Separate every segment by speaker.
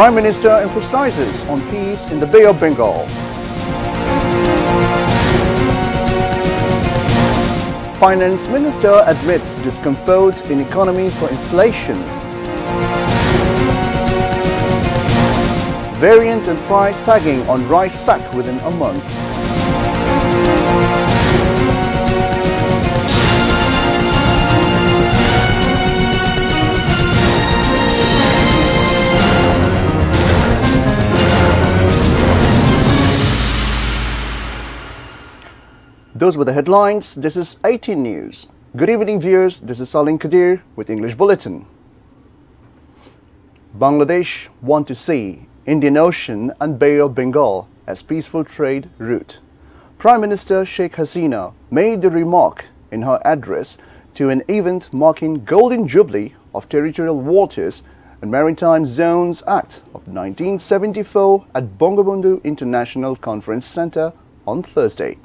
Speaker 1: Prime Minister emphasizes on peace in the Bay of Bengal. Finance Minister admits discomfort in economy for inflation. Variant and price tagging on rice sack within a month. Those were the headlines. This is 18 News. Good evening, viewers. This is Salim Kadir with English Bulletin. Bangladesh want to see Indian Ocean and Bay of Bengal as peaceful trade route. Prime Minister Sheikh Hasina made the remark in her address to an event marking Golden Jubilee of Territorial Waters and Maritime Zones Act of 1974 at Bangabandhu International Conference Centre on Thursday.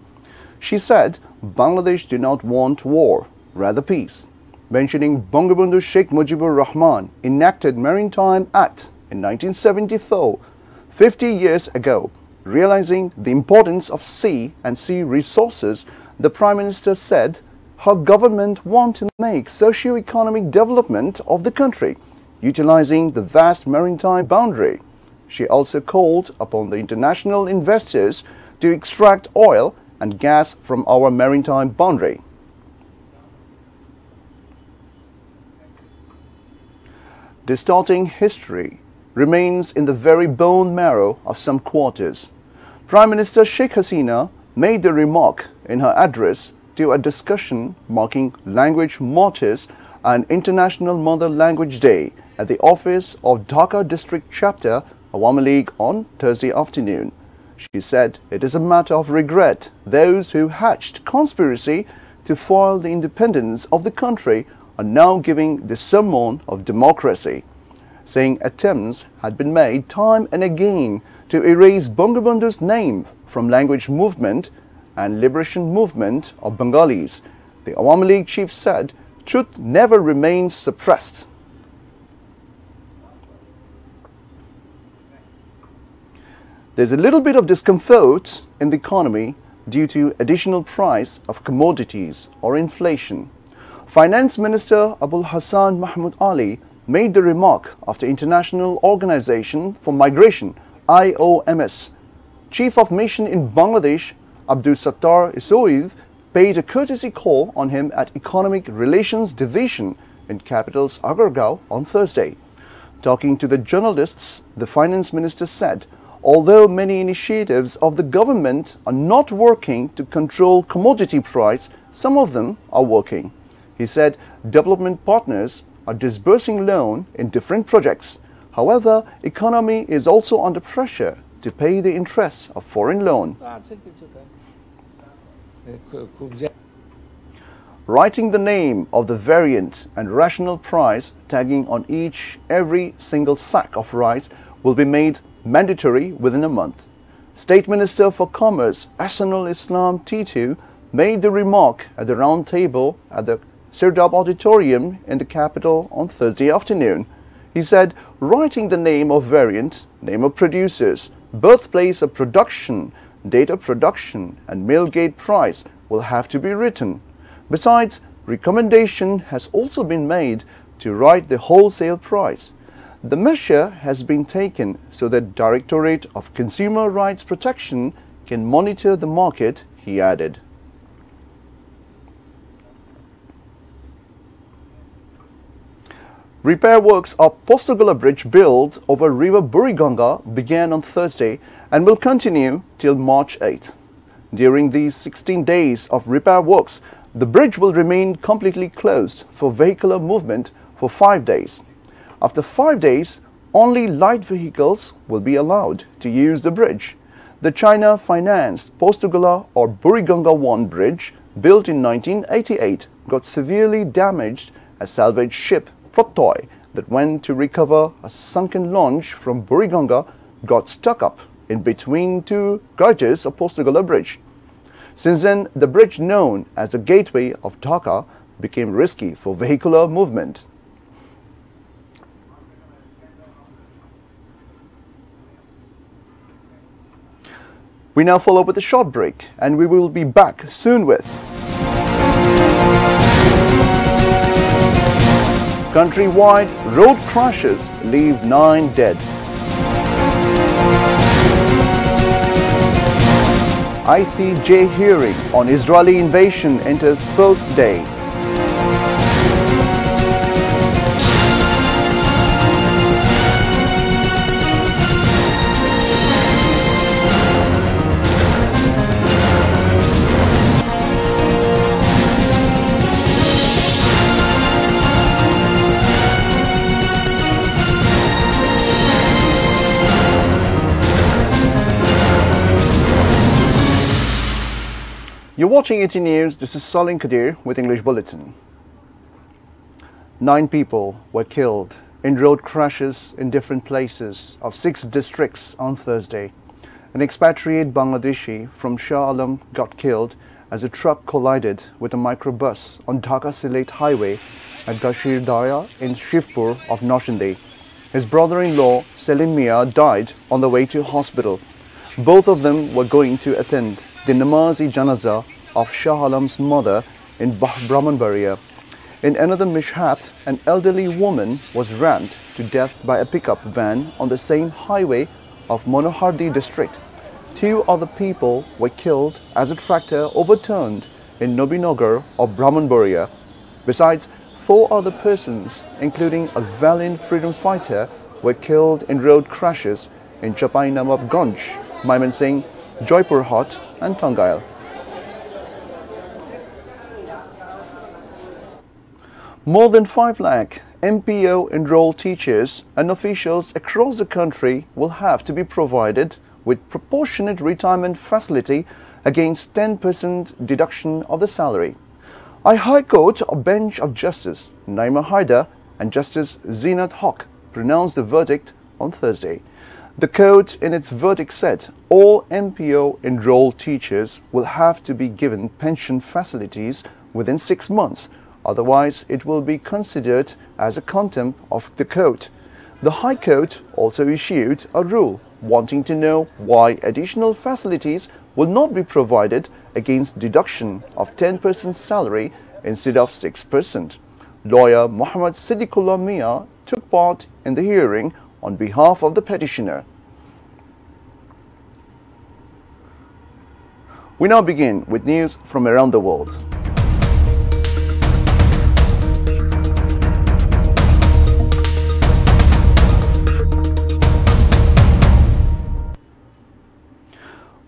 Speaker 1: She said Bangladesh do not want war, rather peace, mentioning Bangabandhu Sheikh Mujibur Rahman enacted Maritime Act in 1974, 50 years ago. Realizing the importance of sea and sea resources, the Prime Minister said her government want to make socio-economic development of the country, utilizing the vast maritime boundary. She also called upon the international investors to extract oil and gas from our maritime boundary. Distorting history remains in the very bone marrow of some quarters. Prime Minister Sheikh Hasina made the remark in her address to a discussion marking Language Martyrs and International Mother Language Day at the office of Dhaka District Chapter Awami League on Thursday afternoon. She said it is a matter of regret those who hatched conspiracy to foil the independence of the country are now giving the sermon of democracy, saying attempts had been made time and again to erase Bangabandhu's name from language movement and liberation movement of Bengalis. The Awami League chief said truth never remains suppressed. There's a little bit of discomfort in the economy due to additional price of commodities or inflation. Finance Minister Abul Hassan Mahmood Ali made the remark after International Organization for Migration IOMS Chief of Mission in Bangladesh Abdul Sattar Isoev paid a courtesy call on him at Economic Relations Division in capital's Agargaon on Thursday. Talking to the journalists, the Finance Minister said, although many initiatives of the government are not working to control commodity price, some of them are working. He said development partners are disbursing loan in different projects. However, economy is also under pressure to pay the interest of foreign loan. Writing the name of the variant and rational price tagging on every single sack of rice will be made mandatory within a month. State Minister for Commerce Ahsanul Islam T2 made the remark at the round table at the Sirdab Auditorium in the capital on Thursday afternoon. He said, writing the name of variant, name of producers, birthplace of production, date of production and mill gate price will have to be written. Besides, recommendation has also been made to write the wholesale price. The measure has been taken so that Directorate of Consumer Rights Protection can monitor the market, he added. Repair works of Postagula Bridge built over River Buriganga began on Thursday and will continue till March 8th. During these 16 days of repair works, the bridge will remain completely closed for vehicular movement for 5 days. After 5 days, only light vehicles will be allowed to use the bridge. The China-financed Postagula or Buriganga 1 bridge, built in 1988, got severely damaged as salvage ship Protoy that went to recover a sunken launch from Buriganga got stuck up in between two gauges of Postagula Bridge. Since then, the bridge known as the Gateway of Dhaka became risky for vehicular movement. We now follow with a short break, and we will be back soon with countrywide road crashes leave 9 dead. ICJ hearing on Israeli invasion enters 4th day. You're watching 18 News. This is Salim Kadir with English Bulletin. 9 people were killed in road crashes in different places of 6 districts on Thursday. An expatriate Bangladeshi from Shah Alam got killed as a truck collided with a microbus on Dhaka-Sylhet highway at Gashir Daya in Shivpur of Noshindi. His brother-in-law Selim Mia died on the way to hospital. Both of them were going to attend the Namazi Janaza of Shah Alam's mother in Brahmanbaria. In another mishap, an elderly woman was rammed to death by a pickup van on the same highway of Manohardi district. 2 other people were killed as a tractor overturned in Nobinagar of Brahmanbaria. Besides, 4 other persons, including a valiant freedom fighter, were killed in road crashes in Chapainamabganj, Mymensingh, Jaipurhat and Tangail. More than 5 lakh MPO enrolled teachers and officials across the country will have to be provided with proportionate retirement facility against 10% deduction of the salary. A High Court bench of Justice Naima Haidar and Justice Zinat Haq pronounced the verdict on Thursday. The court in its verdict said all MPO enrolled teachers will have to be given pension facilities within 6 months, otherwise it will be considered as a contempt of the court. The High Court also issued a rule wanting to know why additional facilities will not be provided against deduction of 10% salary instead of 6%. Lawyer Muhammad Siddiqullah Mia took part in the hearing on behalf of the petitioner. We now begin with news from around the world.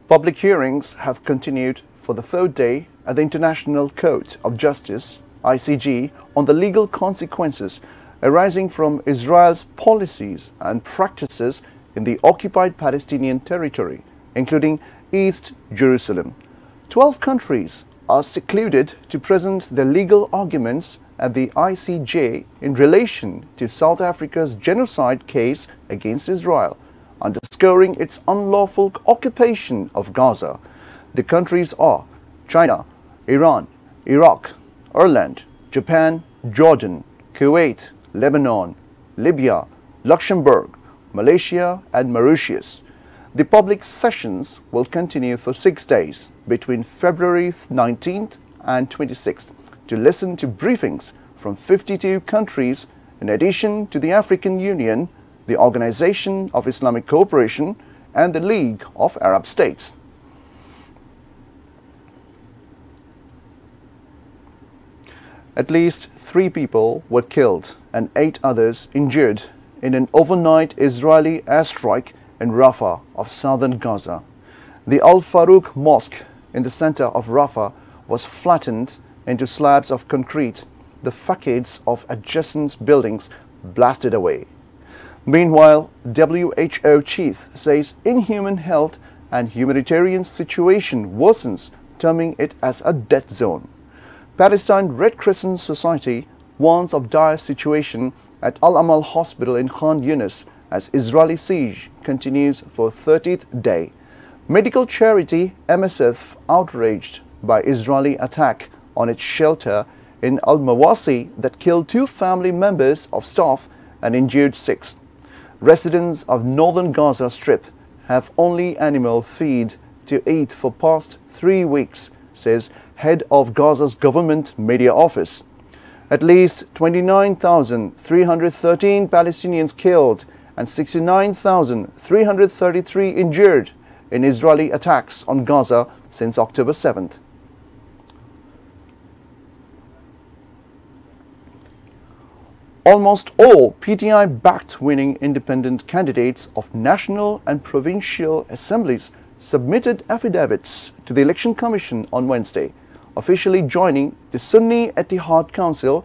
Speaker 1: Public hearings have continued for the 4th day at the International Court of Justice, ICJ, on the legal consequences arising from Israel's policies and practices in the occupied Palestinian territory, including East Jerusalem. 12 countries are secluded to present their legal arguments at the ICJ in relation to South Africa's genocide case against Israel, underscoring its unlawful occupation of Gaza. The countries are China, Iran, Iraq, Ireland, Japan, Jordan, Kuwait, Lebanon, Libya, Luxembourg, Malaysia and Mauritius. The public sessions will continue for 6 days between February 19th and 26th to listen to briefings from 52 countries in addition to the African Union, the Organization of Islamic Cooperation and the League of Arab States. At least 3 people were killed and 8 others injured in an overnight Israeli airstrike in Rafah of southern Gaza. The Al Farouk Mosque in the center of Rafah was flattened into slabs of concrete, the facades of adjacent buildings blasted away. Meanwhile, WHO chief says inhuman health and humanitarian situation worsens, terming it as a death zone. Palestine Red Crescent Society warns of dire situation at Al-Amal Hospital in Khan Yunis as Israeli siege continues for 30th day. Medical charity MSF outraged by Israeli attack on its shelter in Al-Mawasi that killed 2 family members of staff and injured 6. Residents of northern Gaza Strip have only animal feed to eat for past 3 weeks, says head of Gaza's government media office. At least 29,313 Palestinians killed and 69,333 injured in Israeli attacks on Gaza since October 7th. Almost all PTI-backed winning independent candidates of national and provincial assemblies submitted affidavits to the Election Commission on Wednesday, officially joining the Sunni Ittihad Council.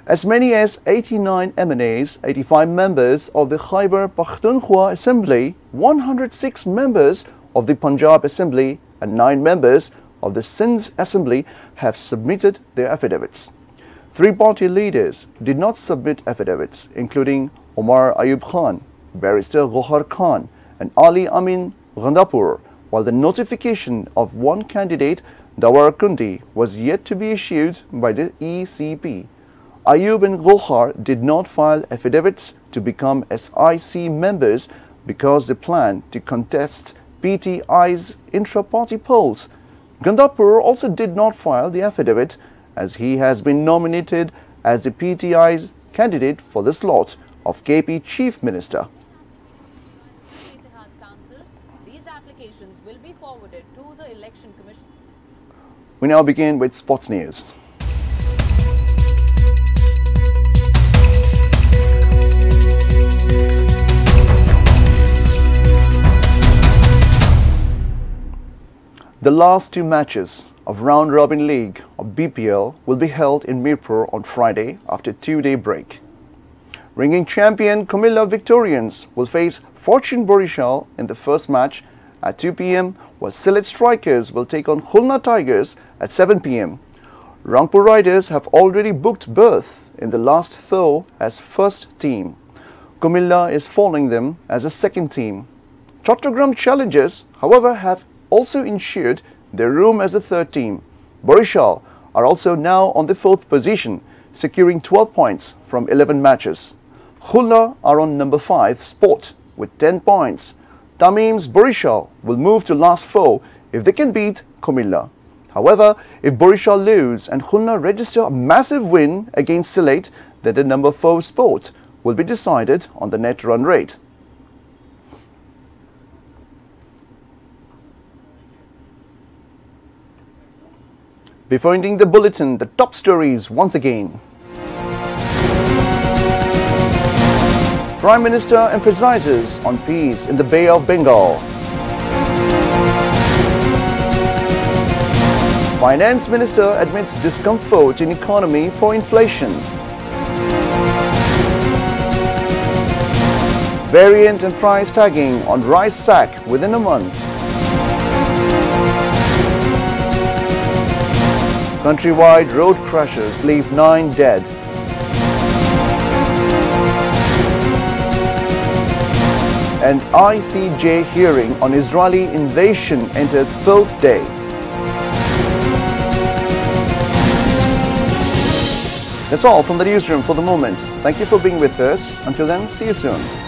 Speaker 1: As many as 89 MNAs, 85 members of the Khyber Pakhtunkhwa Assembly, 106 members of the Punjab Assembly and 9 members of the Sindh Assembly have submitted their affidavits. 3 party leaders did not submit affidavits, including Omar Ayub Khan, Barrister Gohar Khan and Ali Amin Gandapur, while the notification of one candidate, Dawar Kundi, was yet to be issued by the ECP. Ayub and Gohar did not file affidavits to become SIC members because they plan to contest PTI's intra-party polls. Gandapur also did not file the affidavit as he has been nominated as the PTI's candidate for the slot of KP Chief Minister.
Speaker 2: These applications will be forwarded to the Election Commission.
Speaker 1: We now begin with sports news. The last 2 matches of Round Robin League or BPL will be held in Mirpur on Friday after a 2-day break. Ringing champion Comilla Victorians will face Fortune Borishal in the first match at 2 p.m, while Sylhet Strikers will take on Khulna Tigers at 7 p.m. Rangpur Riders have already booked berth in the last 4 as first team. Comilla is following them as a second team. Chattogram Challengers, however, have also ensured their room as a third team. Borishal are also now on the 4th position, securing 12 points from 11 matches. Khulna are on number 5 spot with 10 points. Tamim's Borishal will move to last 4 if they can beat Comilla. However, if Borishal lose and Khulna register a massive win against Sylhet, then the number 4 spot will be decided on the net run rate. Before ending the bulletin, the top stories once again. Prime Minister emphasizes on peace in the Bay of Bengal. Finance Minister admits discomfort in economy for inflation. Variant and price tagging on rice sack within a month. Countrywide road crashes leave 9 dead. And ICJ hearing on Israeli invasion enters 4th day. That's all from the newsroom for the moment. Thank you for being with us. Until then, see you soon.